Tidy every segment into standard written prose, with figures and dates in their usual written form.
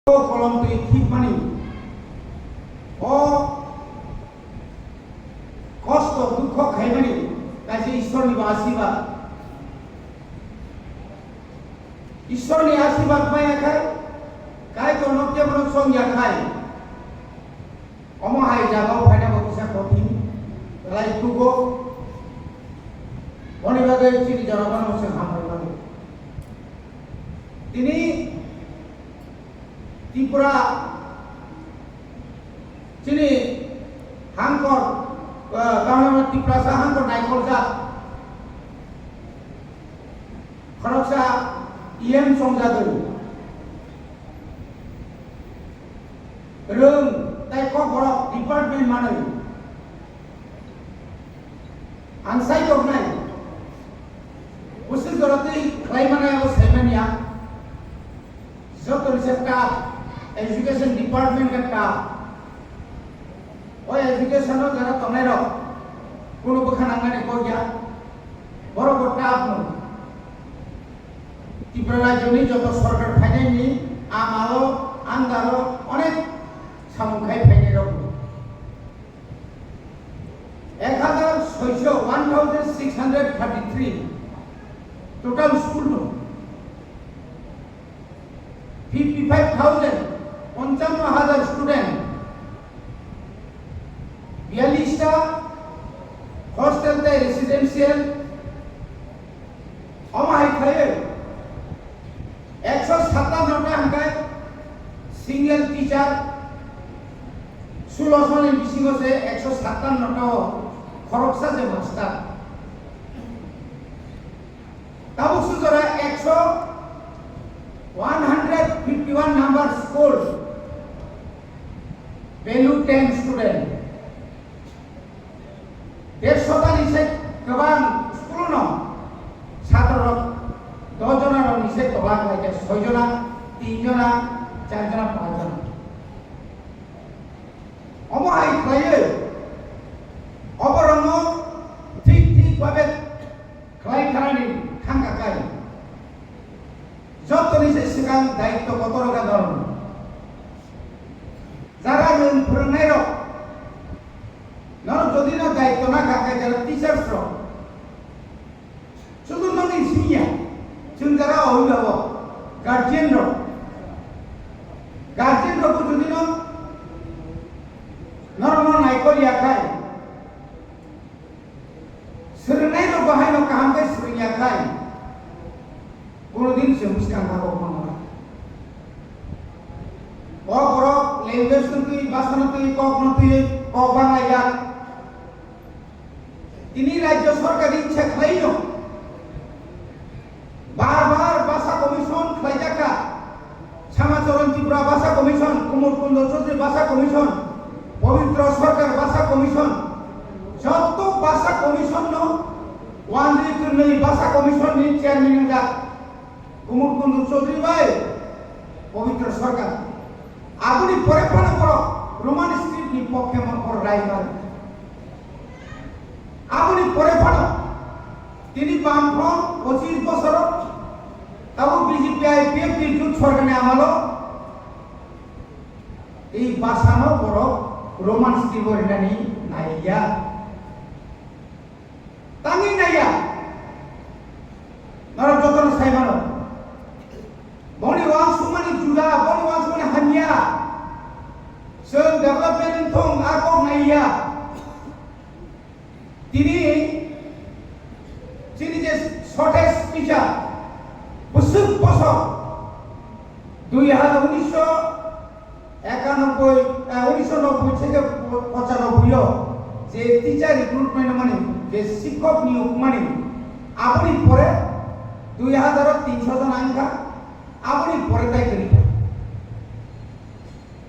kolom tu ikip mani কষ্ট দুঃখ খাইবানি কাছে ঈশ্বরনি আশীর্বাদ পাইয়া খায় কাই তো নকে মন সঙ্গে খায় অমহাই জাগাও ফাইনা বকিসা কঠিন লাইকুগো অনিবাদে চিনি জনগণ হচ্ছে হামলাম তিনি ত্রিপুরা চিনি হাঙ্কর गावना ত্রিপুরা হাঙ্কর নাইকলজা খরকসা ইএম সংজাদৈ রং তাই ক বড় ডিপার্টমেন্ট মানে আনসাই দক নাই উসিল জরতে খাই মানে ও সাইমানিয়া যত রিসেপ্টা এডুকেশন ডিপার্টমেন্ট का ওই এডুকেশন যারা তনাইর কোনো বখানাঙ্গানে কইয়া বড় গোটা আপন ত্রিপুরা রাজ্যনি যত সরকার ফাইনাইনি আমালো আন্দালো অনেক সামুখাই ফাইনাই রকম 1633 টোটাল স্কুল 55,000 55,000 স্টুডেন্ট 42টা হস্টেল তে রেসিডেন্সিয়াল অমাই খায় 157টা হাঙ্গায় সিঙ্গেল টিচার 16 জনের বিশিগছে 157টা খরকসা যে মাস্টার তাবুসু জরা 151 নাম্বার স্কুল ভ্যালু 10 স্টুডেন্ট 150 নিচে গোবাং স্কুল ন ছাত্র 10 জনের নিচে তলাক লাইতে 6 জনা 3 জনা 4 জনা 5 জনা অমহাই খায় অবরঙ্গ ঠিক ভাবে খাই খারানি খাঙ্গা খাই যত নিচে সিগাং দায়িত্ব কত রকম ধরন যারা ফোরনাই রক নর যদি না দায়িত্ব না খাকে যারা টিচার্স রক শুধু ননি সিনিয়া जों যারা অভিভাবক গার্জিয়ান রক যদি নরম নাইকলিয়া খায় सोलोंनाय रो बाहाय नो काम के सुरिया खाय कोनोदिन से मुस्कान भागो मांगला ओ बरो लैंग्वेज तुई भाषा तुई কক तुई কক बांगला তিনি রাজ্য সরকার ইচ্ছা খাইনো বারবার ভাষা কমিশন খাইজাকা শ্যামাচরণ ত্রিপুরা ভাষা কমিশন কুমার কুন্দ চৌধুরী ভাষা কমিশন পবিত্র সরকার ভাষা কমিশন যত ভাষা কমিশন নো ওয়ানজিতুনি ভাষা কমিশন নি চেয়ারম্যান দা কুমার কুন্দ চৌধুরী ভাই পবিত্র সরকার আগুনি পরে পরে পর রোমান স্ক্রিপ্ট নি পক্ষে মন পর রায় মারে আগুনি পরে পড় তিনি বামফ্রন্ট 25 বছর তাও বিজেপি আইপিএফ জুট সরকারে আমালো এই ভাষানো বড় রোমান স্ক্রিপ্ট নি Naiya tangi naya nara jotono saimano boni wang sumani juda boni wang sumani hanya sen development thong akok naya tini je shortest teacher busuk boso 1991 থেকে 95 যে টিচার রিক্রুটমেন্ট মানে যে শিক্ষক নিয়োগ মানে আপনি পরে 2300 জন আঙ্কা আপনি পরে তাই করি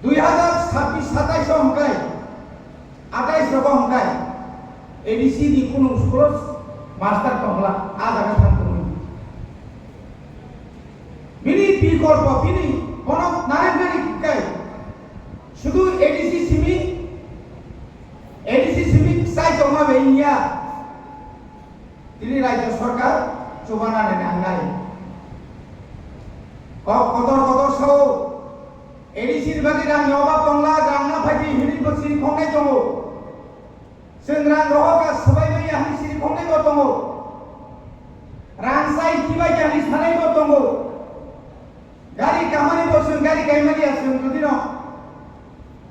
2026-27 অঙ্কায় 28 রকম অঙ্কায় এডিসি দি কোন স্কুল মাস্টার কমলা আজ আগে থাকতে মিনি বিকল্প তিনি কোন নারায়ণী শিক্ষায় শুধু এডিসি সিমি সাই জমা বেইয়া তিনি রাজ্য সরকার চুবানা নেন আঙ্গাই কত সব एडिसिनि बागै रांनि अभाब दंला रांना फायदि हिरिखौ सिरि खंनाय दङ जों रां रहोगा सबाय बायदि हानि सिरि खंनायबो दङ रां साइ किबाय हानि सानायबो दङ गारि खामानिबो जों गारि गायमानिया जों जुदिनो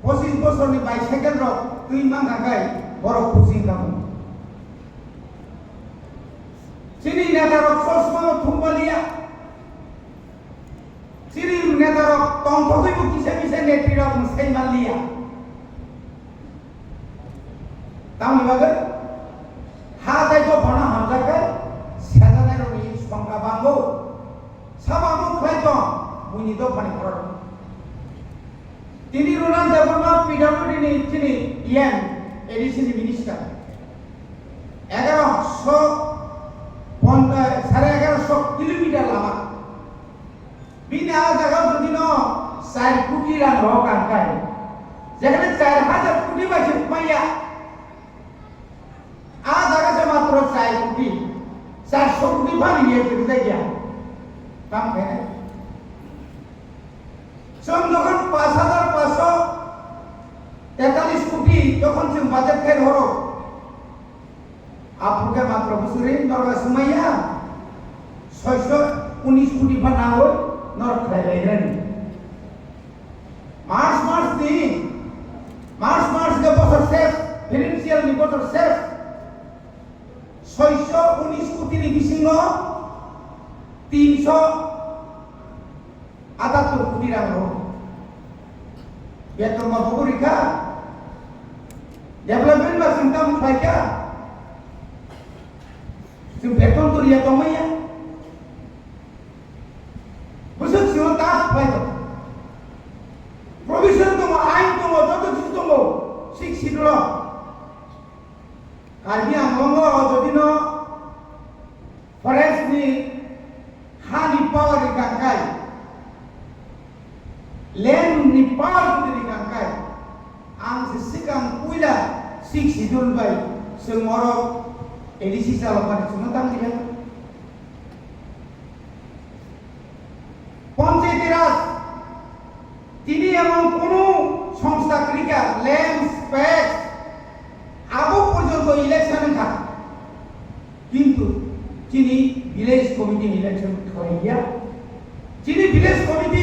25 बोसोरनि बाइसाइकेल रक दुइ मान थाखाय बर' खुसि खालामो सिरि नेतारक ससमा थुंबालिया सिरि नेतारक तंथखैबो किसे किसे नेत्रिरक मुसाइ मालिया तामनि बागै हा दायथ' बना हामजाखै सेजानाय रनि संगा बांगौ साबाबो खायथ' बुनिद' पानि खरद তিনি রুনাল দেববর্মা পিডব্লিউডি তিনি ইএম এডিসিনি মিনিস্টার 1150 কিলোমিটার লামা বিনা জায়গা যদি ন 4 কোটি রাং রক আনকায় যেখানে 4000 কোটি বাজে পাইয়া আ জায়গাতে মাত্র 4 কোটি 400 কোটি ভাবি নিয়ে যেতে গিয়া কাম খায় जों যখন 5543 কোটি যখন जों বাজেট খাই হরো আপুকে মাত্র বছরে নরগা সুমাইয়া 619 কোটি বানা হই নরক খাই লাইরেন মার্চ के বছর শেষ ফিনান্সিয়াল নি বছর শেষ 619 কোটি নি বিসিং 378 কোটি রাং বেতন মা পরিকা डेवलपमेंट में संगम फायदा जों बेतन तो रिया दंमैया बुसुक सिङाव दा फायदा प्रोविजन दङ आइन दङ जत किछु दङ शिक्षितल कार्बि आंलंग जदिनो फरेस्ट नि हानि पावर नि गांगाय लैंड नि पावर नि गांगाय आं सिगां पुइला शिक्षितुल बाय जों मरक एडिसि चालकानि जों तांगिया পঞ্চায়েত রাজ তিনি এমন কোন সংস্থা ক্রিকা ল্যান্ড স্পেস আবু পর্যন্ত ইলেকশন থাক কিন্তু তিনি ভিলেজ কমিটি ইলেকশন খাইয়া তিনি ভিলেজ কমিটি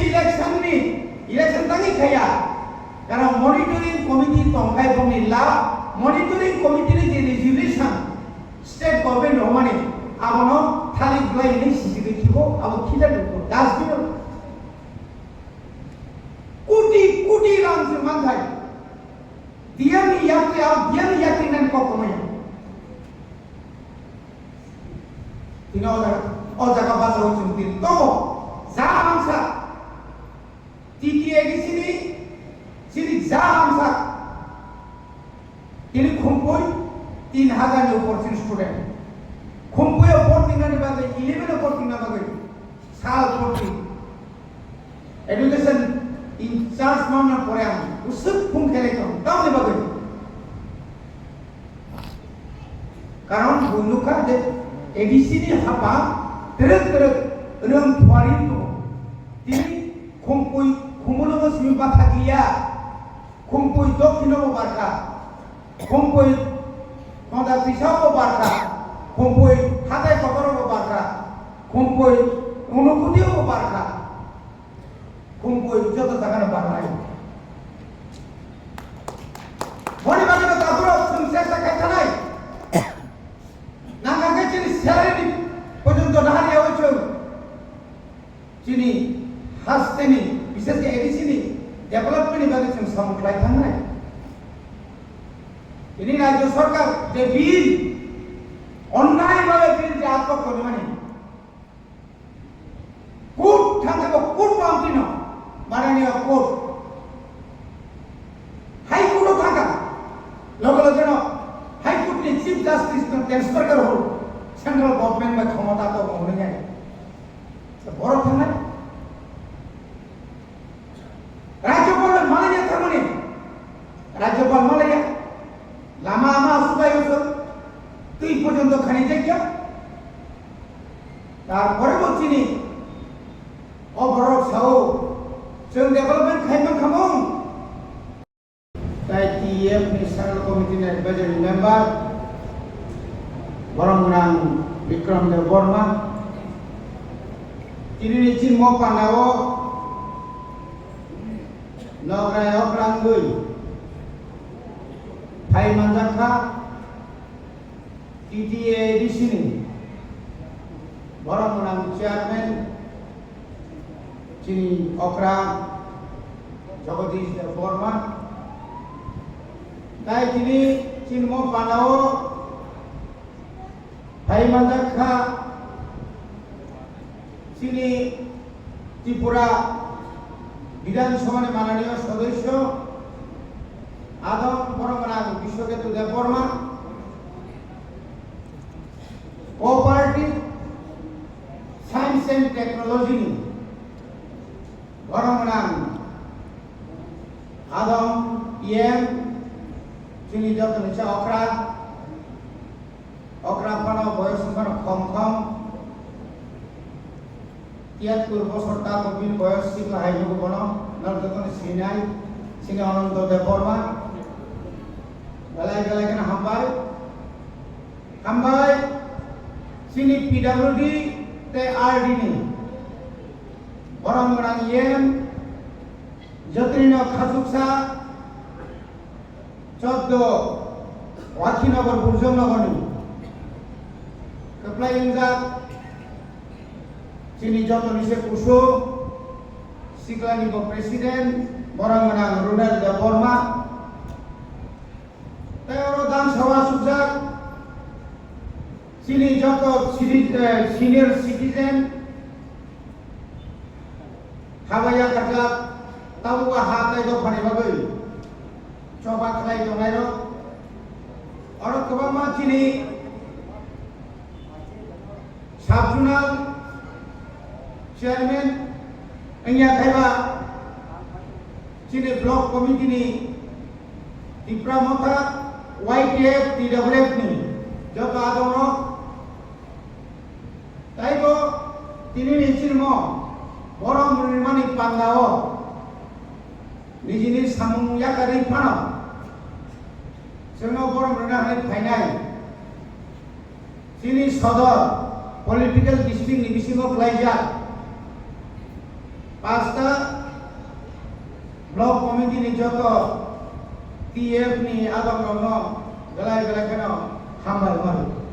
ইলেকশন তাঙ্গি খাইয়া কারণ মনিটরিং কমিটি তংখাই বংনি লাভ মনিটরিং কমিটির যে রেজুলেশন স্টেট গভর্নমেন্ট হমানে আবনো থালি গ্লাই নেই সিসি দেখিব আবো খিলা দেব ডাস্টবিন কোটি কোটি রাং যে মানথাই দিয়ানি ইয়াতে নান ককমায়া তিন অজাগা বাসা হচ্ছেন তিন তব যা হামসা তৃতীয় এডিসিনি सिरी जा हमसा ini खुम्पुई 3000 ni upor sin student खुम्पुई upor tinggal bagai 11 upor tinggal bagai साल porti education in charge mana pore ami usuk khum khele kam tahu ni bagai karon bunuka je edisi ni hapa terus rem thwari tu tini खुम्पुई khumulo simi bathagia खुम्पुई दक्षिणो बारका खुम्पुई कदा पिसाओ बारका खुम्पुई हाथाय कतरो बारका खुम्पुई उनुकुदिओ बारका खुम्पुई जत जागानो बारनाय बनि बागनो ताबुरो संसेसा खायथानाय नांगाके चिनि salary पर्यन्त नाहारिया हयছো चिनि हास्तेनि बिशेषके एडिसिनि development बारे जों सामलाय थांनाय ini राज्य सरकार जे बिल अन्याय भावे बिल जे आत्मक करे माने कोर्ट थांगे कोर्ट बांतिनो माननीय कोर्ट हाई कोर्ट थांगा लगे लगे हाई कोर्ट नि चीफ जस्टिस तो ट्रांसफर कर हो सेंट्रल गवर्नमेंट में क्षमता तो होने जाए बड़ थांगा राज्यपाल मालाया थारमाने राज्यपाल मालाया लामा सुबाय बसर तुई पर्यন্ত खानि जायगा तारपरे बचिनि अबरक साओ जों development खायमोन TF ni Central Committee ni Advisory Member Borong Vikram Dev Burma Tini ni Chin Mo Pandawo Nogray Okrangui Thai Manjaka TTA di sini Borong Chairman Chin Okra Jagadish Dev Burma Dai Tini Chin Mo Pandawo Thai Manjaka Sini Tripura বিধানসভার মাননীয় সদস্য আদম পরমরাগ বিশ্বকেতু Debbarma cooperative science and technology পরমরাগ আদম ইএম যিনি যত নিচে অকরা পানো বয়স কম তিয়াত্তর বছর তা কবির বয়স ছিল হাইযোগ বন নর্তন সিনাই সিনে অনন্ত দেববর্মা বেলায় কেন হামবাই সিনি পিডব্লিউডি তে আরডি নি বরং ইয়েম যত্রিন খাসুকসা 14 ওয়াখিনগর বুর্জনগরনি কেপ্লাই ইংজাক Sini Joto Nise Kuso Siklani ko Presiden Borang Rudal Deborma Tayoro Dan Sawa Sujak Sini Joto Senior Citizen Habaya Kajak Tawa Hatai Do Pani Bagai Coba Kelai Do Nairo Orang Kebama Sini Sabjunal Chairman Engya Thaiba Sini Block Committee ni Dipramota YTF TWF ni Joto Adoro Taibo Tini ni Chirmo Borong Rimani Pandao Nijini Samung Yakari Pano Seno Borong Rimani Painai Sini Sodor Political District ni Bisingo Plaijat Pasta Block Committee ni Joto TF ni Adam Rono Galai kena hambai maru